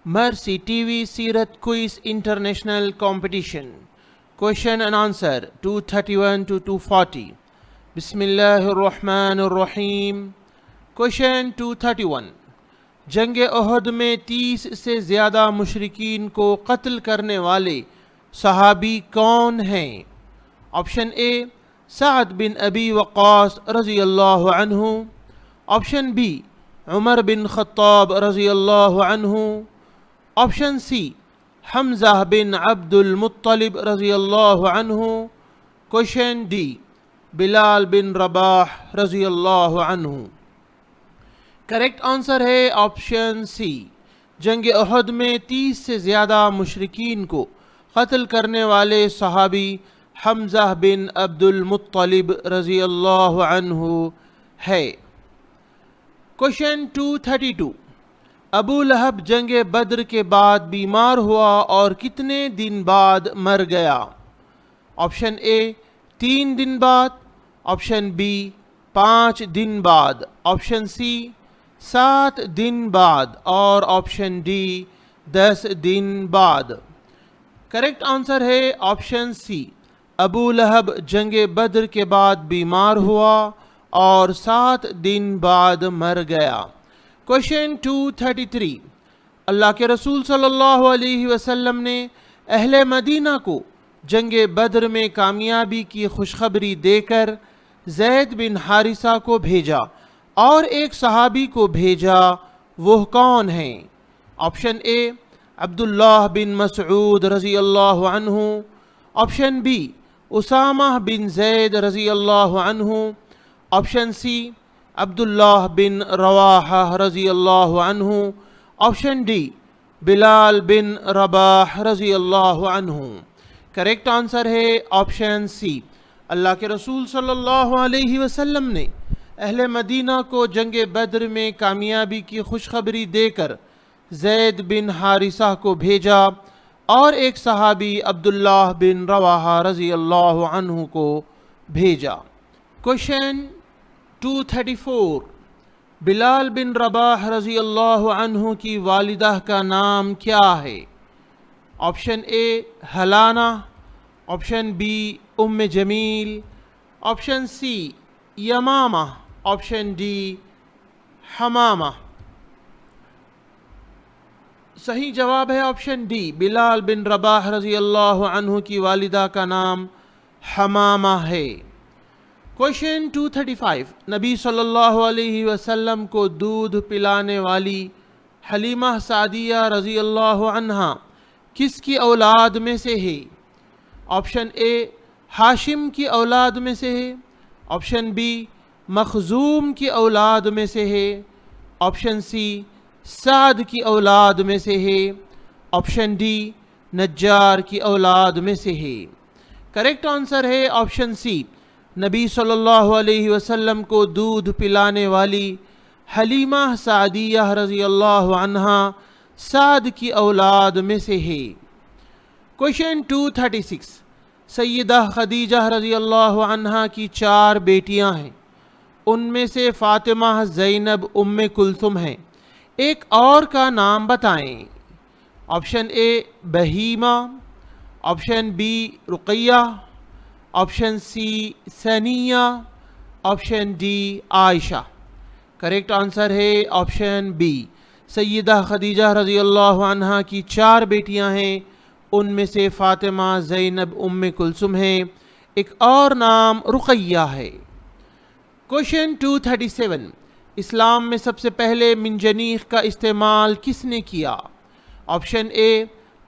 Mercy TV Seerat Quiz International Competition. Question and answer 231 to 240. Bismillahir Rahmanir Rahim. Question 231. جنگ احد میں 30 سے زیادہ مشرکین کو قتل کرنے والے صحابی کون ہیں؟ آپشن اے سعد بن ابی وقاص رضی اللہ عنہ، آپشن بی عمر بن خطاب رضی اللہ عنہ، آپشن سی حمزہ بن عبد المطلب رضی اللہ عنہ، کوشچن ڈی بلال بن رباح رضی اللہ عنہ۔ کریکٹ آنسر ہے آپشن سی، جنگ احد میں 30 سے زیادہ مشرکین کو قتل کرنے والے صحابی حمزہ بن عبد المطلب رضی اللہ عنہ ہے۔ کوشچن 232، ابو لہب جنگ بدر کے بعد بیمار ہوا اور کتنے دن بعد مر گیا؟ آپشن اے 3 دن بعد، آپشن بی 5 دن بعد، آپشن سی 7 دن بعد اور آپشن ڈی 10 دن بعد۔ کریکٹ آنسر ہے آپشن سی، ابو لہب جنگ بدر کے بعد بیمار ہوا اور 7 دن بعد مر گیا۔ کوشچن 233، اللہ کے رسول صلی اللہ علیہ وسلم نے اہل مدینہ کو جنگ بدر میں کامیابی کی خوشخبری دے کر زید بن حارثہ کو بھیجا اور ایک صحابی کو بھیجا، وہ کون ہیں؟ آپشن اے عبداللہ بن مسعود رضی اللہ عنہ، آپشن بی اسامہ بن زید رضی اللہ عنہ، آپشن سی عبداللہ بن رواحہ رضی اللہ عنہ، آپشن ڈی بلال بن رباح رضی اللہ عنہ۔ کریکٹ آنسر ہے آپشن سی، اللہ کے رسول صلی اللہ علیہ وسلم نے اہل مدینہ کو جنگ بدر میں کامیابی کی خوشخبری دے کر زید بن حارثہ کو بھیجا اور ایک صحابی عبداللہ بن رواحہ رضی اللہ عنہ کو بھیجا۔ کوشچن 234، بلال بن رباح رضی اللہ عنہ کی والدہ کا نام کیا ہے؟ آپشن اے حلانہ، آپشن بی ام جمیل، آپشن سی یمامہ، آپشن ڈی حمامہ۔ صحیح جواب ہے آپشن ڈی، بلال بن رباح رضی اللہ عنہ کی والدہ کا نام حمامہ ہے۔ کوشچن 235، نبی صلی اللہ علیہ وسلم کو دودھ پلانے والی حلیمہ سعدیہ رضی اللہ عنہا کس کی اولاد میں سے ہے؟ آپشن اے ہاشم کی اولاد میں سے ہے، آپشن بی مخزوم کی اولاد میں سے ہے، آپشن سی سعد کی اولاد میں سے ہے، آپشن ڈی نجار کی اولاد میں سے ہے۔ کریکٹ آنسر ہے آپشن سی، نبی صلی اللہ علیہ وسلم کو دودھ پلانے والی حلیمہ سعدیہ رضی اللہ عنہا سعد کی اولاد میں سے ہے۔ کوشچن 236، سیدہ خدیجہ رضی اللہ عنہا کی 4 بیٹیاں ہیں، ان میں سے فاطمہ، زینب، ام کلثوم ہیں، ایک اور کا نام بتائیں۔ آپشن اے بہیمہ، آپشن بی رقیہ، آپشن سی ثنیہ، آپشن ڈی عائشہ۔ کریکٹ آنسر ہے آپشن بی، سیدہ خدیجہ رضی اللہ عنہا کی 4 بیٹیاں ہیں، ان میں سے فاطمہ، زینب، ام کلثوم ہیں، ایک اور نام رقیہ ہے۔ کوشچن 237، اسلام میں سب سے پہلے منجنیق کا استعمال کس نے کیا؟ آپشن اے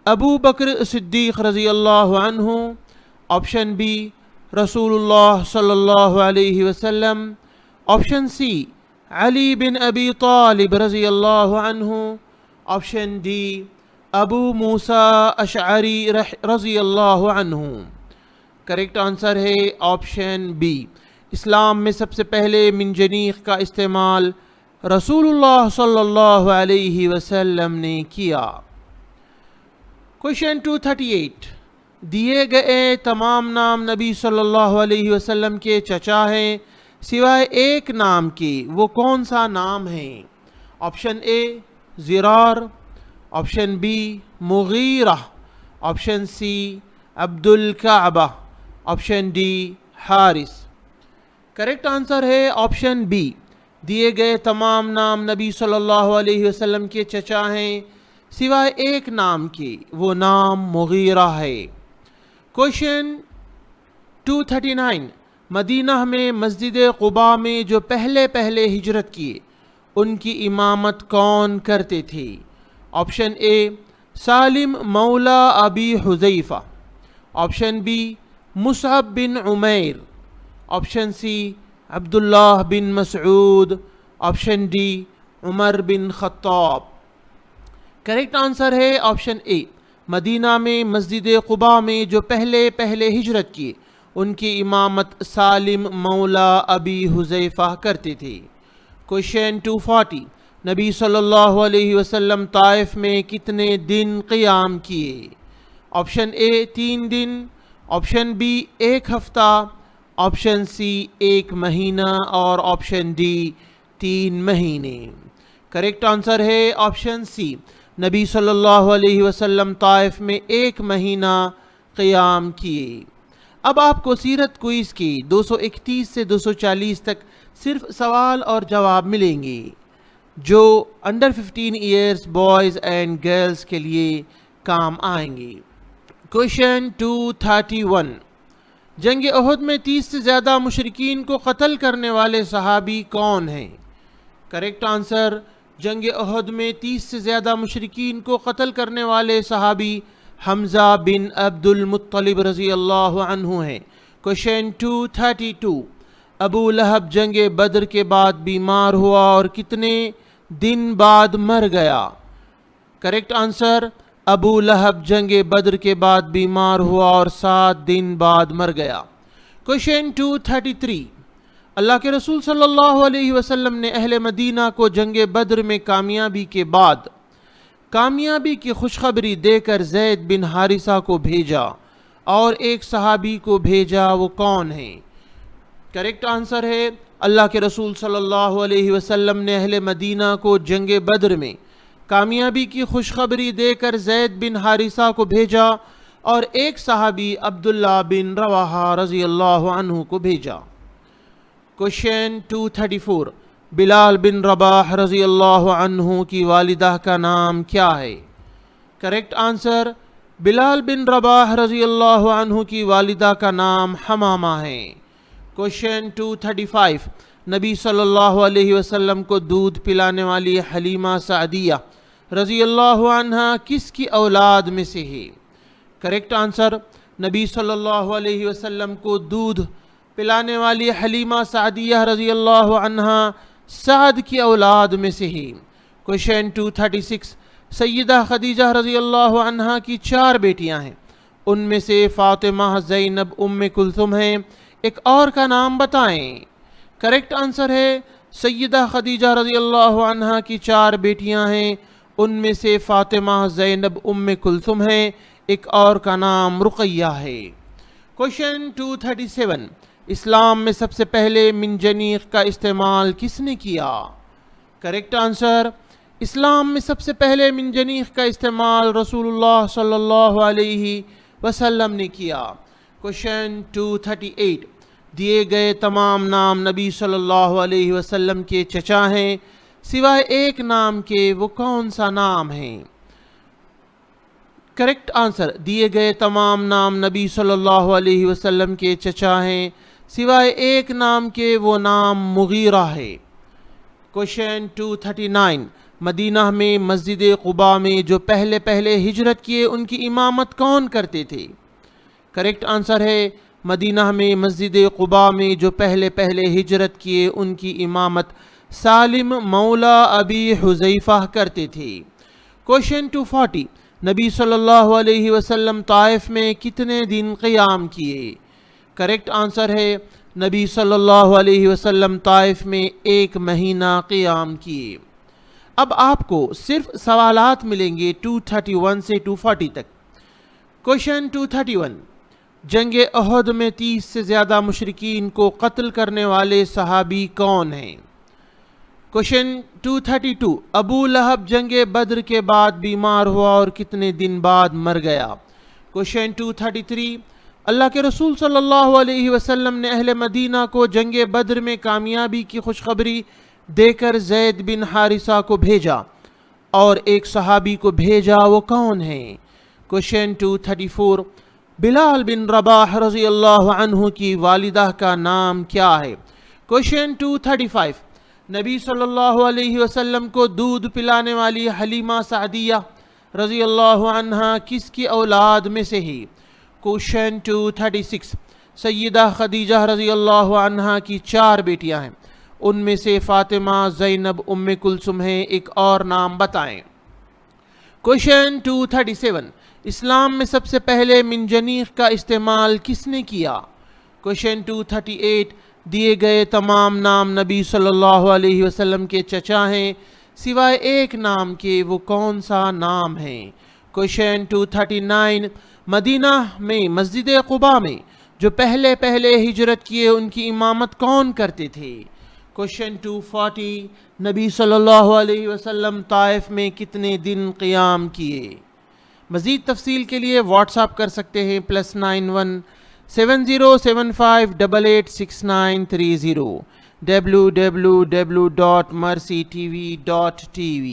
ابو بکر صدیق رضی اللہ عنہ، آپشن بی رسول اللہ صلی اللہ علیہ وسلم، آپشن سی علی بن ابی طالب رضی اللہ عنہ، آپشن ڈی ابو موسیٰ اشعری رضی اللہ عنہ۔ کریکٹ آنسر ہے آپشن بی، اسلام میں سب سے پہلے منجنیق کا استعمال رسول اللہ صلی اللہ علیہ وسلم نے کیا۔ کوشچن 238، دیے گئے تمام نام نبی صلی اللہ علیہ وسلم کے چچا ہیں سوائے ایک نام کے، وہ کون سا نام ہے؟ آپشن اے زرار، آپشن بی مغیرہ، آپشن سی عبد الکعبہ، آپشن ڈی حارث۔ کریکٹ آنسر ہے آپشن بی، دیے گئے تمام نام نبی صلی اللہ علیہ وسلم کے چچا ہیں سوائے ایک نام کے، وہ نام مغیرہ ہے۔ کوشچن 239، مدینہ میں مسجد قباء میں جو پہلے ہجرت کیے ان کی امامت کون کرتے تھے؟ آپشن اے سالم مولا ابی حذیفہ، آپشن بی مصعب بن عمیر، آپشن سی عبداللہ بن مسعود، آپشن ڈی عمر بن خطاب۔ کریکٹ آنسر ہے آپشن اے، مدینہ میں مسجد قباء میں جو پہلے ہجرت کیے ان کی امامت سالم مولا ابی حذیفہ کرتے تھے۔ کوشچن 240، نبی صلی اللہ علیہ وسلم طائف میں کتنے دن قیام کیے؟ آپشن اے 3 دن، آپشن بی 1 ہفتہ، آپشن سی 1 مہینہ اور آپشن ڈی 3 مہینے۔ کریکٹ آنسر ہے آپشن سی، نبی صلی اللہ علیہ وسلم طائف میں 1 مہینہ قیام کیے۔ اب آپ کو سیرت کوئز کی 231 سے 240 تک صرف سوال اور جواب ملیں گے جو under 15 years boys and girls کے لیے کام آئیں گے۔ کوشچن 231، جنگ احد میں 30 سے زیادہ مشرکین کو قتل کرنے والے صحابی کون ہیں؟ کریکٹ آنسر، جنگ احد میں 30 سے زیادہ مشرکین کو قتل کرنے والے صحابی حمزہ بن عبد المطلب رضی اللہ عنہ ہیں۔ کوشچن 232، ابو لہب جنگ بدر کے بعد بیمار ہوا اور کتنے دن بعد مر گیا؟ کریکٹ آنسر، ابو لہب جنگ بدر کے بعد بیمار ہوا اور 7 دن بعد مر گیا۔ کوشچن 233، اللہ کے رسول صلی اللہ علیہ وسلم نے اہل مدینہ کو جنگ بدر میں کامیابی کے بعد کامیابی کی خوشخبری دے کر زید بن حارثہ کو بھیجا اور ایک صحابی کو بھیجا، وہ کون ہیں؟ کریکٹ آنسر ہے، اللہ کے رسول صلی اللہ علیہ وسلم نے اہل مدینہ کو جنگ بدر میں کامیابی کی خوشخبری دے کر زید بن حارثہ کو بھیجا اور ایک صحابی عبداللہ بن رواحہ رضی اللہ عنہ کو بھیجا۔ کوشچن 234، بلال بن رباح رضی اللہ عنہ کی والدہ کا نام کیا ہے؟ کریکٹ آنسر، بلال بن رباح رضی اللہ عنہ کی والدہ کا نام حمامہ ہے۔ کوشچن 235، نبی صلی اللہ علیہ وسلم کو دودھ پلانے والی حلیمہ سعدیہ رضی اللہ عنہ کس کی اولاد میں سے ہے؟ کریکٹ آنسر، نبی صلی اللہ علیہ وسلم کو دودھ پلانے والی حلیمہ سعدیہ رضی اللہ عنہ سعد کی اولاد میں سے ہے۔ کوشچن 236، سیدہ خدیجہ رضی اللہ عنہ کی 4 بیٹیاں ہیں، ان میں سے فاطمہ، زینب، ام کلثوم ہیں، ایک اور کا نام بتائیں۔ کریکٹ آنسر ہے، سیدہ خدیجہ رضی اللہ عنہ کی 4 بیٹیاں ہیں، ان میں سے فاطمہ، زینب، ام کلثوم ہیں، ایک اور کا نام رقیہ ہے۔ کوشچن 237، اسلام میں سب سے پہلے منجنیق کا استعمال کس نے کیا؟ کریکٹ آنسر، اسلام میں سب سے پہلے منجنیق کا استعمال رسول اللہ صلی اللہ علیہ وسلم نے کیا۔ کوشچن 238، دیے گئے تمام نام نبی صلی اللہ علیہ وسلم کے چچا ہیں سوائے ایک نام کے، وہ کون سا نام ہے؟ کریکٹ آنسر، دیے گئے تمام نام نبی صلی اللہ علیہ وسلم کے چچا ہیں سوائے ایک نام کے، وہ نام مغیرہ ہے۔ کوشچن 239، مدینہ میں مسجد قباء میں جو پہلے ہجرت کیے ان کی امامت کون کرتے تھے؟ کریکٹ آنسر ہے، مدینہ میں مسجد قباء میں جو پہلے ہجرت کیے ان کی امامت سالم مولا ابی حذیفہ کرتے تھے۔ کوشچن 240، نبی صلی اللہ علیہ وسلم طائف میں کتنے دن قیام کیے؟ کریکٹ آنسر ہے، نبی صلی اللہ علیہ وسلم طائف میں 1 مہینہ قیام کیے۔ اب آپ کو صرف سوالات ملیں گے 231 سے 240 تک۔ کوشچن 231، جنگ احد میں 30 سے زیادہ مشرکین کو قتل کرنے والے صحابی کون ہیں؟ کوشچن 232 ابو لہب جنگ بدر کے بعد بیمار ہوا اور کتنے دن بعد مر گیا؟ کوشچن 233 اللہ کے رسول صلی اللہ علیہ وسلم نے اہل مدینہ کو جنگ بدر میں کامیابی کی خوشخبری دے کر زید بن حارثہ کو بھیجا اور ایک صحابی کو بھیجا، وہ کون ہیں؟ کوشچن 234 بلال بن رباح رضی اللہ عنہ کی والدہ کا نام کیا ہے؟ کوشچن 235 نبی صلی اللہ علیہ وسلم کو دودھ پلانے والی حلیمہ سعدیہ رضی اللہ عنہا کس کی اولاد میں سے ہے؟ کوشچن 236 سیدہ خدیجہ رضی اللہ عنہا کی 4 بیٹیاں ہیں، ان میں سے فاطمہ، زینب، ام کلثوم ہیں، ایک اور نام بتائیں۔ کوشچن 237 اسلام میں سب سے پہلے منجنیق کا استعمال کس نے کیا؟ کوشچن 238 دیے گئے تمام نام نبی صلی اللہ علیہ وسلم کے چچا ہیں سوائے ایک نام کے، وہ کون سا نام ہے؟ کوشچن 239 مدینہ میں مسجد قباء میں جو پہلے ہجرت کیے ان کی امامت کون کرتے تھے؟ کوشچن 240 نبی صلی اللہ علیہ وسلم طائف میں کتنے دن قیام کیے؟ مزید تفصیل کے لیے واٹس ایپ کر سکتے ہیں +91 7075886930 www.mercytv.tv